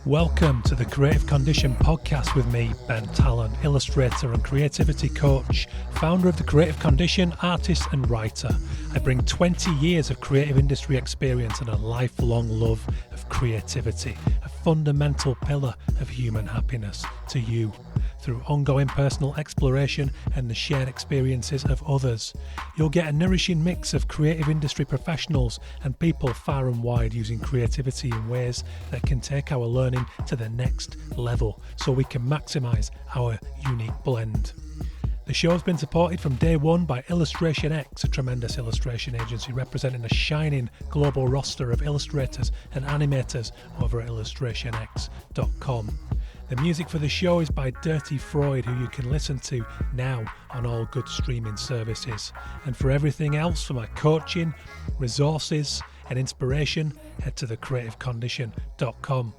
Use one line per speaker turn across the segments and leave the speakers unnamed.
Welcome to the Creative Condition podcast with me, Ben Talon, illustrator and creativity coach, founder of the Creative Condition, artist and writer. I bring 20 years of creative industry experience and a lifelong love of creativity, a fundamental pillar of human happiness, to you through ongoing personal exploration and the shared experiences of others. You'll get a nourishing mix of creative industry professionals and people far and wide using creativity in ways that can take our learning to the next level so we can maximise our unique blend. The show's been supported from day one by Illustration X, a tremendous illustration agency representing a shining global roster of illustrators and animators over at illustrationx.com. The music for the show is by Dirty Freud, who you can listen to now on all good streaming services. And for everything else, for my coaching, resources and inspiration, head to thecreativecondition.com.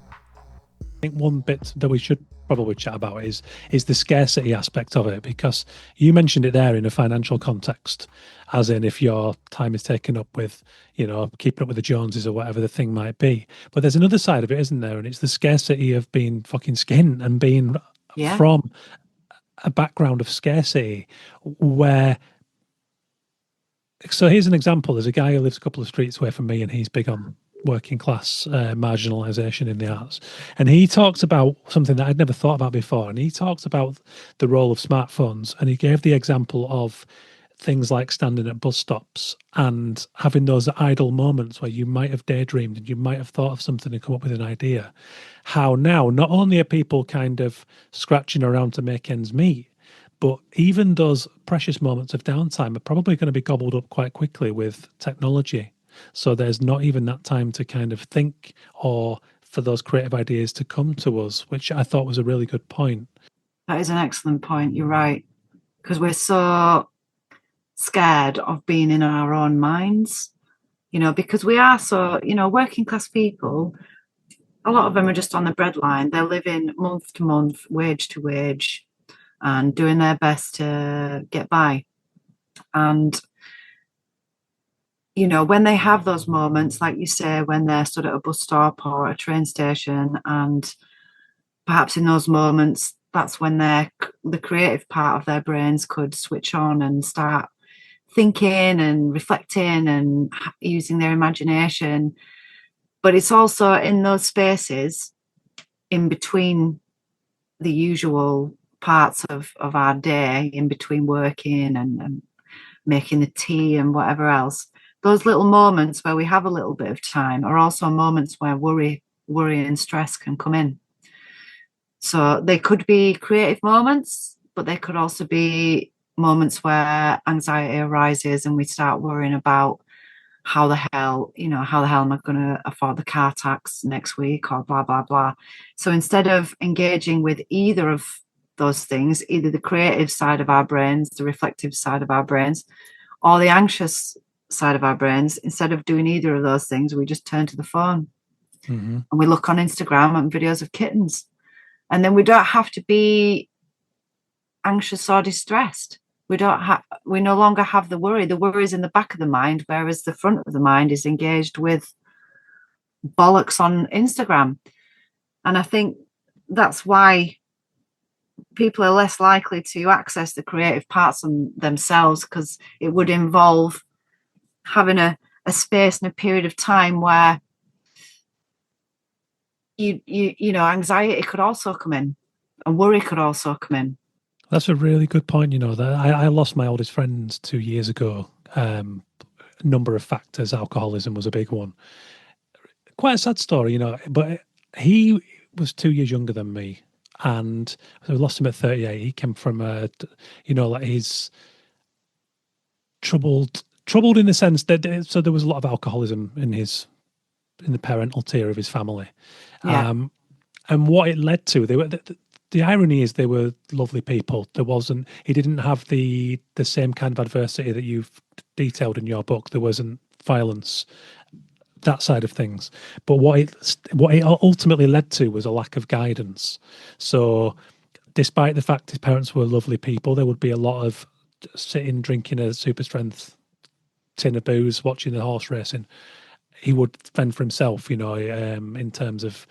I think one bit that we should probably chat about is the scarcity aspect of it, because you mentioned it there in a financial context, as in if your time is taken up with, keeping up with the Joneses or whatever the thing might be. But there's another side of it, isn't there? And it's the scarcity of being fucking skint and being from a background of scarcity where... So here's an example. There's a guy who lives a couple of streets away from me, and he's big on working class marginalisation in the arts. And he talks about something that I'd never thought about before. And he talks about the role of smartphones. And he gave the example of things like standing at bus stops and having those idle moments where you might have daydreamed and you might have thought of something and come up with an idea. How now, not only are people kind of scratching around to make ends meet, but even those precious moments of downtime are probably going to be gobbled up quite quickly with technology. So there's not even that time to kind of think or for those creative ideas to come to us, which I thought was a really good point.
That is an excellent point. You're right. Because we're so scared of being in our own minds, because we are so, working class people, a lot of them are just on the breadline. They're living month to month, wage to wage, and doing their best to get by. And when they have those moments, like you say, when they're stood at a bus stop or a train station, and perhaps in those moments, that's when the creative part of their brains could switch on and start thinking and reflecting and using their imagination. But it's also in those spaces in between the usual parts of our day, in between working and making the tea and whatever else. Those little moments where we have a little bit of time are also moments where worry and stress can come in. So they could be creative moments, but they could also be moments where anxiety arises and we start worrying about how the hell am I going to afford the car tax next week, or blah, blah, blah. So instead of engaging with either of those things, either the creative side of our brains, the reflective side of our brains, or the anxious side of our brains, instead of doing either of those things, we just turn to the phone and we look on Instagram and videos of kittens. And then we don't have to be anxious or distressed. We no longer have the worry. The worry is in the back of the mind, whereas the front of the mind is engaged with bollocks on Instagram. And I think that's why people are less likely to access the creative parts of themselves, because it would involve having a space and a period of time where anxiety could also come in and worry could also come in.
That's a really good point. That I lost my oldest friend 2 years ago. A number of factors, alcoholism was a big one. Quite a sad story, but he was 2 years younger than me, and I lost him at 38. He came from he's troubled in the sense that so there was a lot of alcoholism in the parental tier of his family. And what it led to, the irony is they were lovely people. He didn't have the same kind of adversity that you've detailed in your book. There wasn't violence, that side of things. But what it ultimately led to was a lack of guidance. So despite the fact his parents were lovely people, there would be a lot of sitting, drinking a super strength tin of booze, watching the horse racing. He would fend for himself, in terms of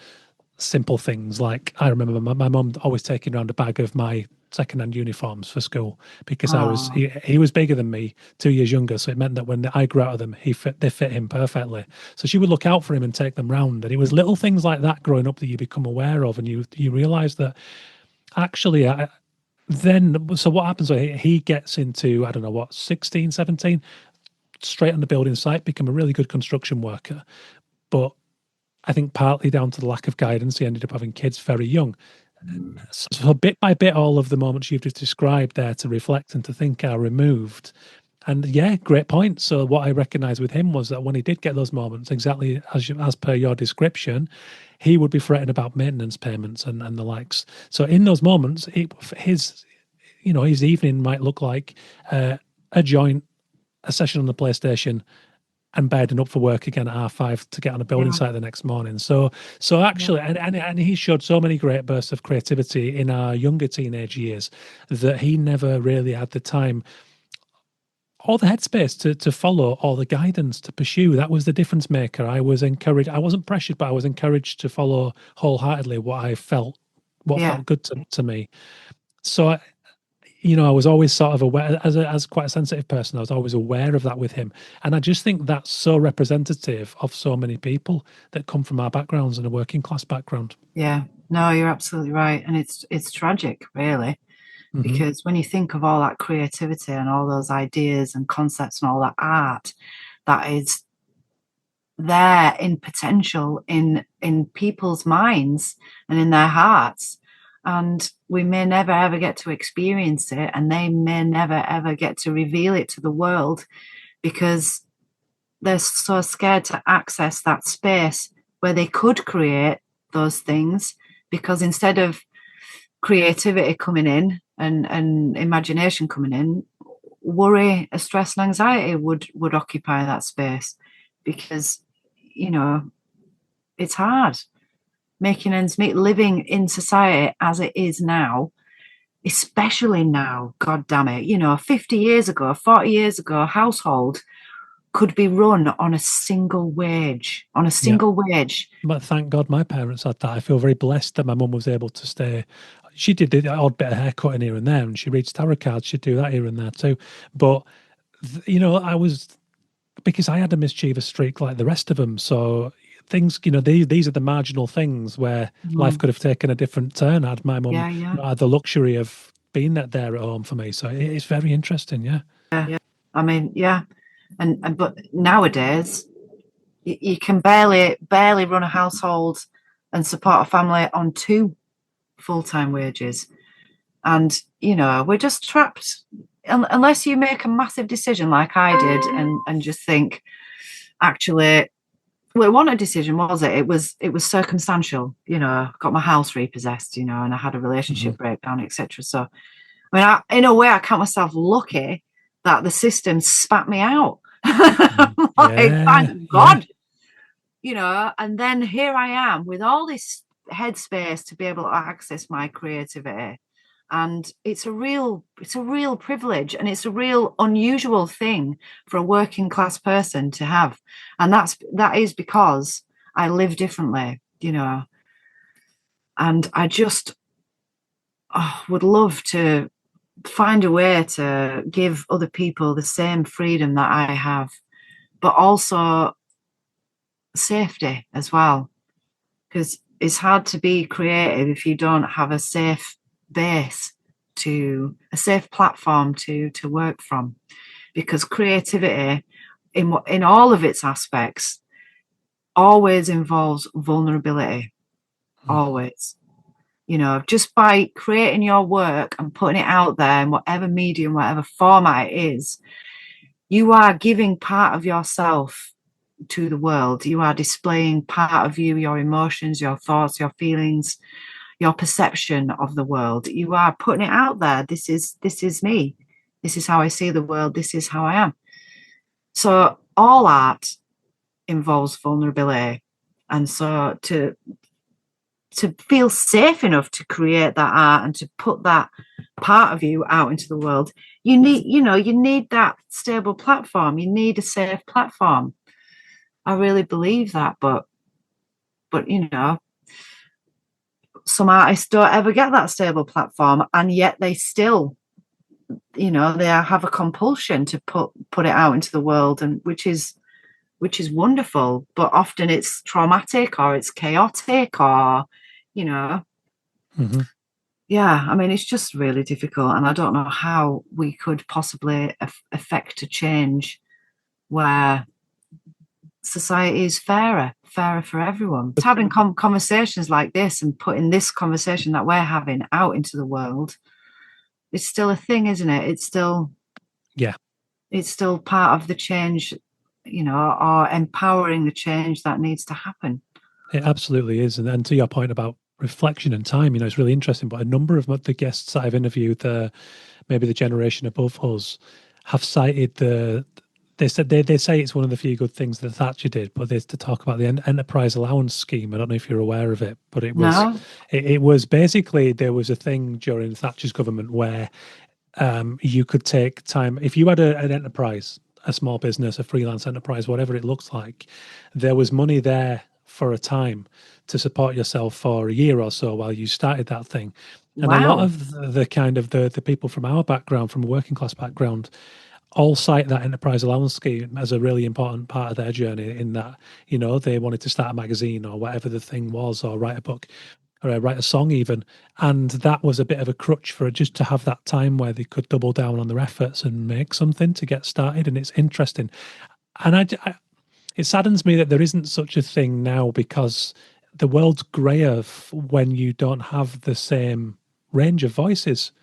simple things. Like I remember my mum always taking around a bag of my second-hand uniforms for school because
Oh,
he was bigger than me, 2 years younger, so it meant that when I grew out of them, they fit him perfectly. So she would look out for him and take them round. And it was little things like that growing up that you become aware of, and you realise that actually so what happens when he gets into, I don't know what, 16, 17, straight on the building site, become a really good construction worker. But I think partly down to the lack of guidance, he ended up having kids very young. So bit by bit, all of the moments you've just described there to reflect and to think are removed. And yeah, great point. So what I recognised with him was that when he did get those moments, exactly as per your description, he would be fretting about maintenance payments and the likes. So in those moments, his evening might look like a joint, a session on the PlayStation, and bedding up for work again at half 5 to get on a building
yeah,
site the next morning. So
yeah,
actually, and he showed so many great bursts of creativity in our younger teenage years that he never really had the time or the headspace to follow or the guidance to pursue. That was the difference maker. I was encouraged. I wasn't pressured, but I was encouraged to follow wholeheartedly what
yeah,
felt good to me. So I was always sort of aware as quite a sensitive person. I was always aware of that with him, and I just think that's so representative of so many people that come from our backgrounds and a working class background.
yeah. No, you're absolutely right. And it's tragic, really,
Hmm.
because when you think of all that creativity and all those ideas and concepts and all that art that is there in potential in people's minds and in their hearts, and we may never ever get to experience it, and they may never ever get to reveal it to the world because they're so scared to access that space where they could create those things, because instead of creativity coming in and imagination coming in, worry, stress and anxiety would occupy that space, because you know it's hard making ends meet, living in society as it is now, especially now. God damn it, 50 years ago, 40 years ago, a household could be run on a single wage,
Yeah, but thank God my parents had that. I feel very blessed that my mum was able to stay. She did the odd bit of haircutting here and there, and she reads tarot cards. She'd do that here and there too. But I was, because I had a mischievous streak like the rest of them. So things, these are the marginal things where life
Mm,
could have taken a different turn had my mum
yeah, yeah,
not had the luxury of being there at home for me. So it's very interesting. Yeah.
yeah. I mean, yeah, and but nowadays you can barely run a household and support a family on two full-time wages, and we're just trapped unless you make a massive decision like I did, and just think, actually, well, it wasn't a decision, was it? It was circumstantial. Got my house repossessed, and I had a
Hmm.
relationship breakdown, etc. So, I mean, in a way, I count myself lucky that the system spat me out. Like,
Yeah.
thank
Yeah.
God, and then here I am with all this headspace to be able to access my creativity. And it's a real privilege, and it's a real unusual thing for a working class person to have. And that is because I live differently, and I just would love to find a way to give other people the same freedom that I have, but also safety as well, because it's hard to be creative if you don't have a safe base, to a safe platform to work from, because creativity in all of its aspects always involves vulnerability, always. Just by creating your work and putting it out there in whatever medium, whatever format it is, you are giving part of yourself to the world. You are displaying part of you, your emotions, your thoughts, your feelings, your perception of the world. You are putting it out there. This is me. This is how I see the world. This is how I am. So all art involves vulnerability. And so to feel safe enough to create that art and to put that part of you out into the world, you need that stable platform. You need a safe platform. I really believe that, but some artists don't ever get that stable platform, and yet they still, they have a compulsion to put it out into the world, and which is wonderful. But often it's traumatic, or it's chaotic, or
Mm-hmm.
yeah, I mean, it's just really difficult, and I don't know how we could possibly affect a change where society is fairer for everyone. But having conversations like this and putting this conversation that we're having out into the world, it's still a thing, isn't it? It's still part of the change, or empowering the change that needs to happen.
It absolutely is. And to your point about reflection and time, it's really interesting. But a number of the guests that I've interviewed, maybe the generation above us, have cited they say it's one of the few good things that Thatcher did, but there's to talk about the enterprise allowance scheme. I don't know if you're aware of it, but it was it was basically, there was a thing during Thatcher's government where you could take time if you had an enterprise, a small business, a freelance enterprise, whatever it looks like. There was money there for a time to support yourself for a year or so while you started that thing. And a lot of the kind of the people from our background, from a working class background, all cite that enterprise allowance scheme as a really important part of their journey, in that, they wanted to start a magazine or whatever the thing was, or write a book, or write a song even. And that was a bit of a crutch for just to have that time where they could double down on their efforts and make something to get started. And it's interesting. And it saddens me that there isn't such a thing now, because the world's grayer when you don't have the same range of voices.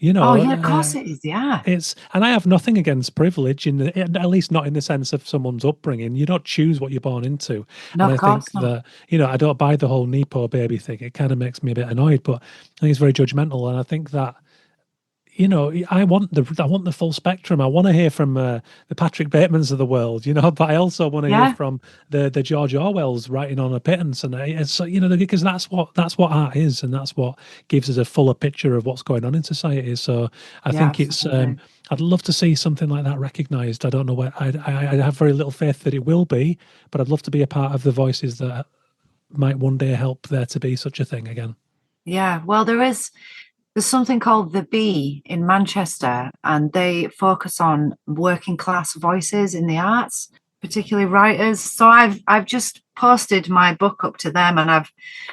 Oh yeah, of course it is. Yeah,
and I have nothing against privilege, at least not in the sense of someone's upbringing. You don't choose what you're born into.
No,
and
I think
that, I don't buy the whole Nepo baby thing. It kind of makes me a bit annoyed, but I think it's very judgmental. And I think that, I want the full spectrum. I want to hear from the Patrick Batemans of the world, but I also want to hear from the George Orwells writing on a pittance, and it's because that's what art is, and that's what gives us a fuller picture of what's going on in society. So I think it's I'd love to see something like that recognised. I don't know where. I have very little faith that it will be, but I'd love to be a part of the voices that might one day help there to be such a thing again.
Yeah, well, there's something called the Bee in Manchester, and they focus on working class voices in the arts, particularly writers. So I've just posted my book up to them, and I've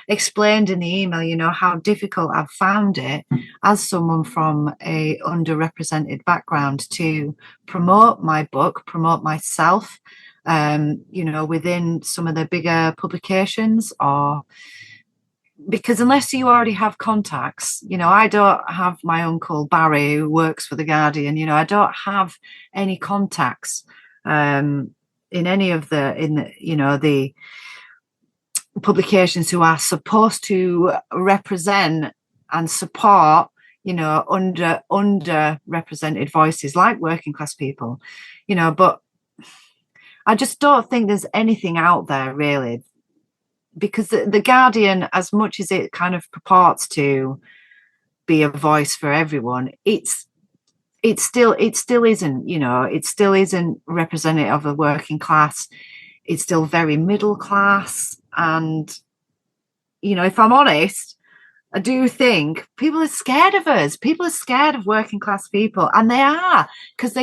explained in the email, how difficult I've found it as someone from a underrepresented background to promote my book, promote myself, within some of the bigger publications, or because unless you already have contacts, I don't have my uncle Barry who works for the Guardian. I don't have any contacts in any of the publications who are supposed to represent and support underrepresented voices like working class people. But I just don't think there's anything out there really. Because the Guardian, as much as it kind of purports to be a voice for everyone, it still isn't, it still isn't representative of the working class. It's still very middle class. And, if I'm honest, I do think people are scared of us. People are scared of working class people, and they are, because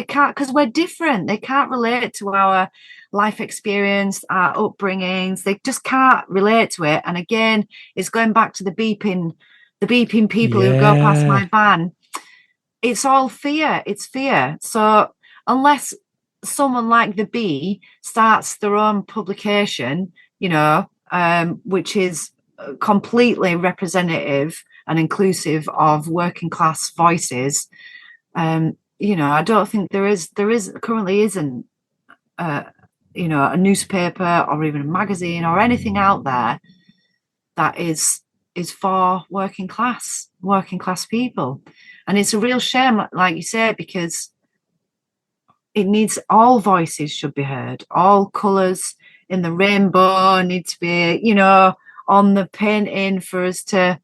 we're different. They can't relate to our life experience, our upbringings. They just can't relate to it. And again, it's going back to the beeping people who go past my van. It's all fear. It's fear. So unless someone like the Bee starts their own publication, which is completely representative and inclusive of working class voices, I don't think there currently isn't a newspaper or even a magazine or anything out there that is for working class people. And it's a real shame, like you say, because it needs, all voices should be heard, all colours in the rainbow need to be on the painting for us to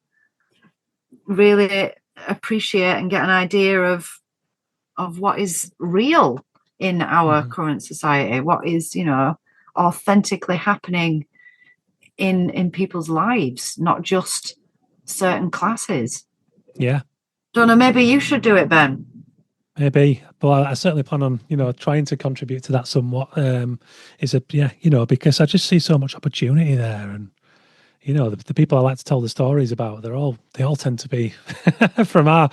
really appreciate and get an idea of what is real in our current society, what is authentically happening in people's lives, not just certain classes.
Yeah,
Don't know, maybe you should do it, Ben.
maybe. But I certainly plan on, trying to contribute to that somewhat. Because I just see so much opportunity there, and the people I like to tell the stories about, they all tend to be from our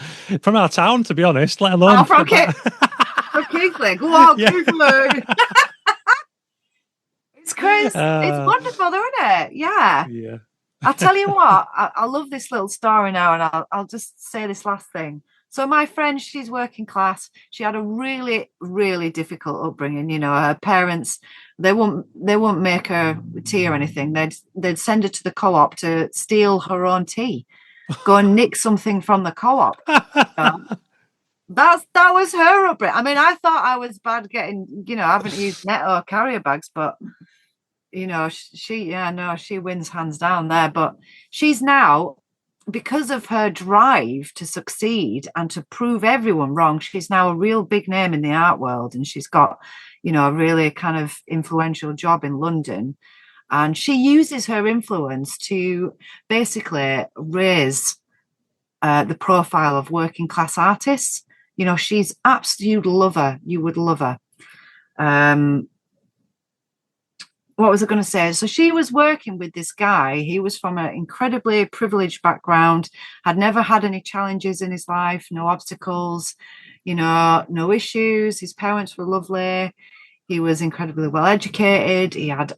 town, to be honest. Let alone
Oh, from Kingsley. Go on,
yeah.
Kingsley. It's crazy. It's
Uh,
wonderful, though, isn't it? Yeah.
yeah.
I'll tell you what, I love this little story now, and I'll just say this last thing. So my friend, she's working class. She had a really, really difficult upbringing. Her parents, they won't make her tea or anything. They'd send her to the co-op to steal her own tea, go and nick something from the co-op. That was her upbringing. I mean, I thought I was bad getting, I haven't used net or carrier bags, but she wins hands down there. But she's now, because of her drive to succeed and to prove everyone wrong, she's now a real big name in the art world, and she's got a really kind of influential job in London, and she uses her influence to basically raise the profile of working class artists. She's absolute lover. You would love her. What was I going to say? So she was working with this guy. He was from an incredibly privileged background, had never had any challenges in his life, no obstacles, no issues. His parents were lovely. He was incredibly well educated. He had,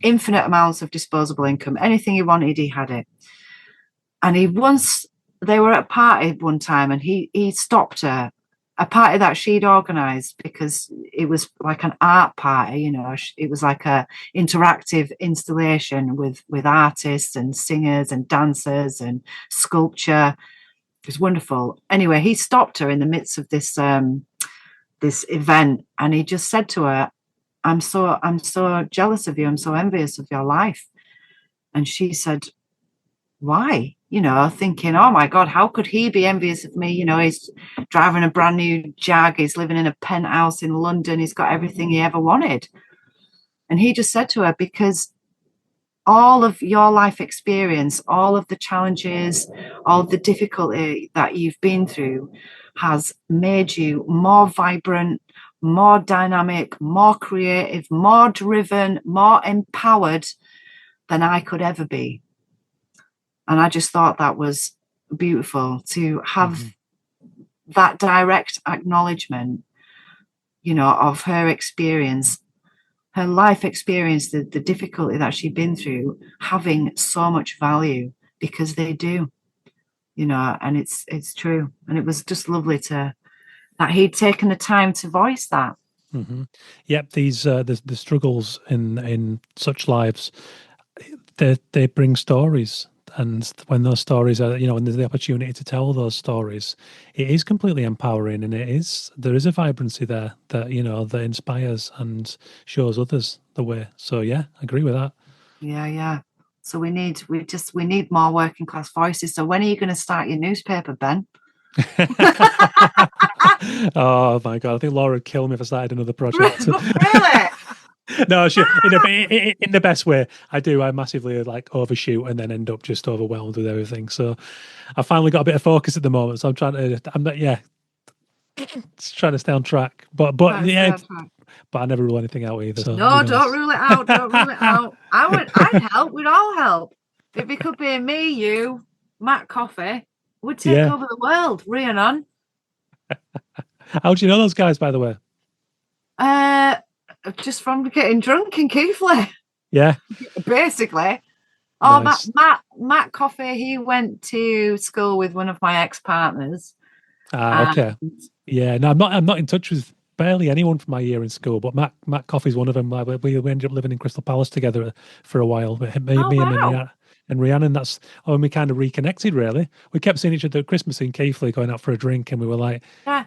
infinite amounts of disposable income. Anything he wanted, he had it. And they were at a party one time, and he stopped her, a party that she'd organised, because it was like an art party. It was like a interactive installation with artists and singers and dancers and sculpture. It was wonderful. Anyway, he stopped her in the midst of this event, and he just said to her, I'm so jealous of you. I'm so envious of your life. And she said, why? Thinking, oh my God, how could he be envious of me? He's driving a brand new Jag, he's living in a penthouse in London, he's got everything he ever wanted. And he just said to her, because all of your life experience, all of the challenges, all of the difficulty that you've been through has made you more vibrant, more dynamic, more creative, more driven, more empowered than I could ever be. And I just thought that was beautiful to have that direct acknowledgement, of her experience, her life experience, the difficulty that she'd been through, having so much value, because they do, and it's true. And it was just lovely that he'd taken the time to voice that.
Mm-hmm. Yep, these the struggles in such lives, they bring stories. And when those stories are, when there's the opportunity to tell those stories, it is completely empowering, and there is a vibrancy there that, that inspires and shows others the way. So yeah, I agree with that.
Yeah. So we need more working class voices. So when are you going to start your newspaper, Ben?
Oh my God, I think Laura would kill me if I started another project.
Really?
No, in the best way. I massively overshoot and then end up just overwhelmed with everything. So I finally got a bit of focus at the moment. So trying to stay on track. But I never rule anything out either. So,
no, don't rule it out. Don't rule it out. I'd help. We'd all help. If it could be me, you, Matt Coffey, we'd take over the world. Rhiannon.
How do you know those guys, by the way?
Just from getting drunk in Keighley.
Yeah.
Basically. Oh,
nice.
Matt Coffey, he went to school with one of my ex-partners.
Okay. Yeah, no, I'm not in touch with barely anyone from my year in school, but Matt Coffey's one of them. We ended up living in Crystal Palace together for a while. And Rhiannon, that's when we kind of reconnected, really. We kept seeing each other at Christmas in Keighley, going out for a drink, and we were like,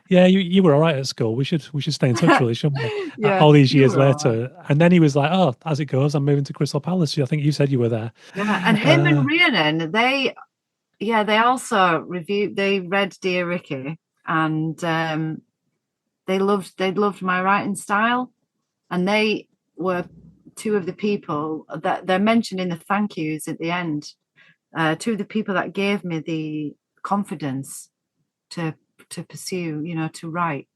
yeah, you were all right at school. We should stay in touch, really, shouldn't we? Yeah, all these years later. Right. And then he was like, oh, as it goes, I'm moving to Crystal Palace. I think you said you were there.
Yeah, and him and Rhiannon, they also read Dear Ricky, and they loved my writing style, and they were two of the people that they're mentioned in the thank yous at the end to the people that gave me the confidence to pursue, to write,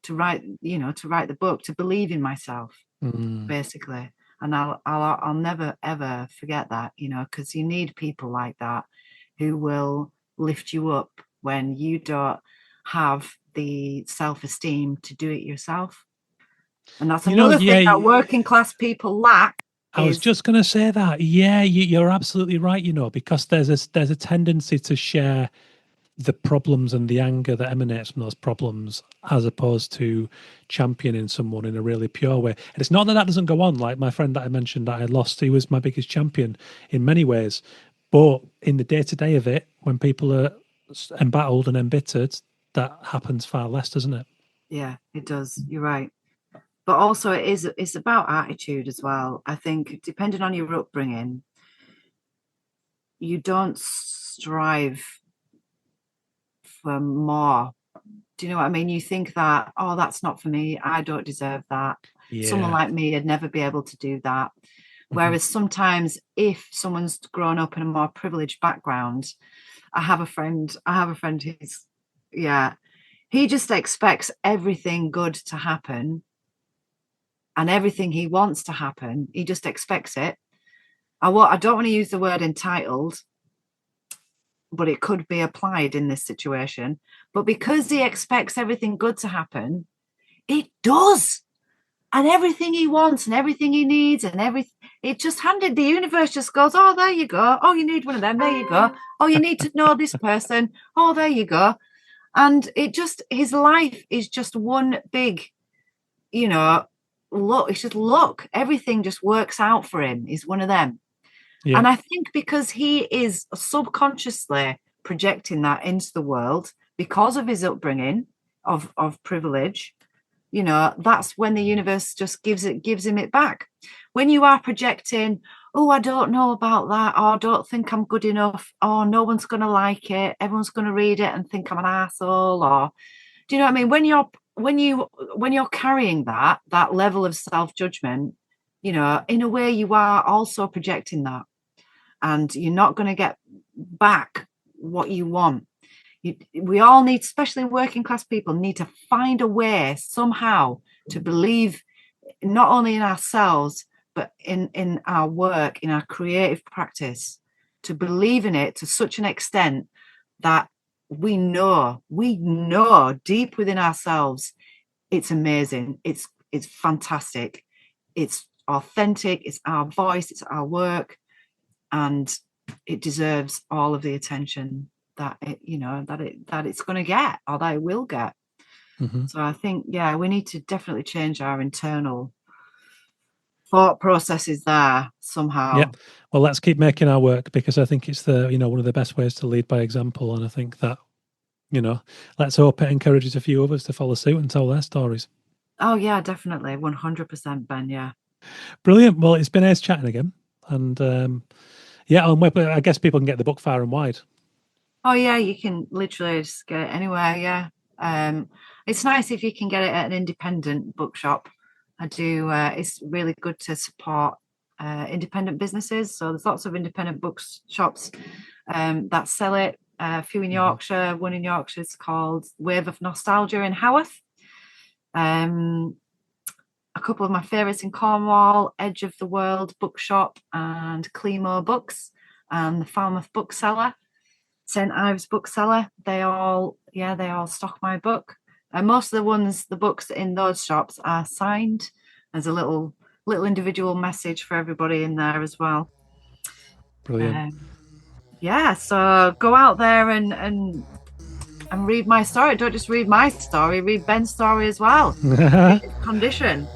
to write the book, to believe in myself, basically. And I'll never ever forget that, because you need people like that who will lift you up when you don't have the self-esteem to do it yourself. And that's another thing that working class people lack.
I was just going to say that. Yeah, you're absolutely right, because there's a tendency to share the problems and the anger that emanates from those problems as opposed to championing someone in a really pure way. And it's not that that doesn't go on. Like my friend that I mentioned that I lost, he was my biggest champion in many ways. But in the day-to-day of it, when people are embattled and embittered, that happens far less, doesn't it?
Yeah, it does. You're right. But also it's about attitude as well. I think depending on your upbringing, you don't strive for more. Do you know what I mean? You think that, oh, that's not for me. I don't deserve that. Yeah. Someone like me would never be able to do that. Whereas sometimes if someone's grown up in a more privileged background, I have a friend who's, he just expects everything good to happen and everything he wants to happen. He just expects it. I don't want to use the word entitled, but it could be applied in this situation. But because he expects everything good to happen, it does. And everything he wants and everything he needs and it just handed, the universe just goes, oh, there you go. Oh, you need one of them. There you go. Oh, you need to know this person. Oh, there you go. And his life is just one big, look, it's just luck. Everything just works out for him. He's one of them. Yeah. And I think because he is subconsciously projecting that into the world because of his upbringing of privilege, that's when the universe just gives him it back. When you are projecting, oh, I don't know about that, or I don't think I'm good enough, or no one's going to like it, everyone's going to read it and think I'm an asshole, or do you know what I mean? When you're carrying that level of self-judgment, in a way you are also projecting that, and you're not going to get back what you want. We all need, especially working class people, need to find a way somehow to believe not only in ourselves, but in our work, in our creative practice, to believe in it to such an extent that we know deep within ourselves, it's amazing. It's fantastic. It's authentic. It's our voice. It's our work. And it deserves all of the attention that it's going to get, or that it will get. So I think, we need to definitely change our internal thought processes there somehow.
Yeah, well, let's keep making our work, because I think it's the one of the best ways to lead by example. And I think that let's hope it encourages a few others to follow suit and tell their stories.
Oh yeah, definitely, 100%, Ben. Yeah,
brilliant. Well, it's been ace chatting again, and I guess people can get the book far and wide.
Oh yeah, you can literally just get it anywhere. Yeah, it's nice if you can get it at an independent bookshop. I do. It's really good to support independent businesses. So there's lots of independent bookshops that sell it. A few in Yorkshire. One in Yorkshire is called Wave of Nostalgia in Haworth. A couple of my favourites in Cornwall: Edge of the World Bookshop and Climo Books, and the Falmouth Bookseller, St Ives Bookseller. They all stock my book. And most of the books in those shops are signed. There's a little individual message for everybody in there as well.
Brilliant.
So go out there and read my story. Don't just read my story, read Ben's story as well. Condition.